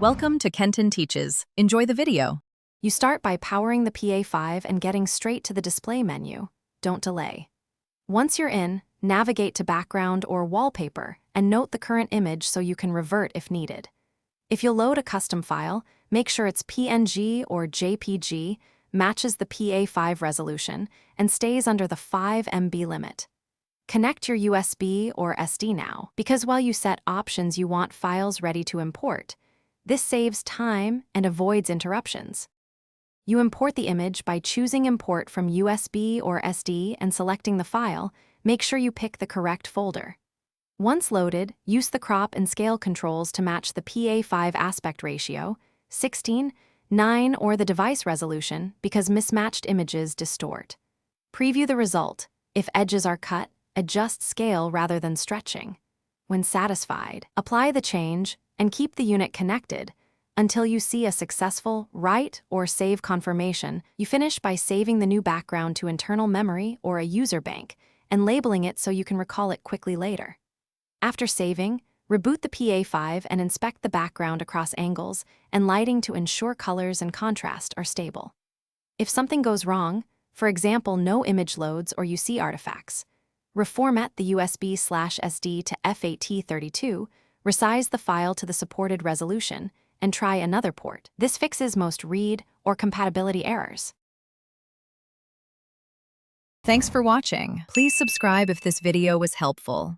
Welcome to Kenton Teaches. Enjoy the video. You start by powering the Pa5 and getting straight to the display menu. Don't delay. Once you're in, navigate to background or wallpaper and note the current image so you can revert if needed. If you'll load a custom file, make sure it's PNG or JPG, matches the Pa5 resolution, and stays under the 5 MB limit. Connect your USB or SD now, because while you set options, you want files ready to import. This saves time and avoids interruptions. You import the image by choosing Import from USB or SD and selecting the file. Make sure you pick the correct folder. Once loaded, use the crop and scale controls to match the Pa5 aspect ratio, 16:9, or the device resolution, because mismatched images distort. Preview the result. If edges are cut, adjust scale rather than stretching. When satisfied, apply the change and keep the unit connected until you see a successful write or save confirmation. You finish by saving the new background to internal memory or a user bank and labeling it so you can recall it quickly later. After saving, reboot the Pa5 and inspect the background across angles and lighting to ensure colors and contrast are stable. If something goes wrong, for example, no image loads or you see artifacts, reformat the USB/SD to FAT32, resize the file to the supported resolution, and try another port. This fixes most read or compatibility errors. Thanks for watching. Please subscribe if this video was helpful.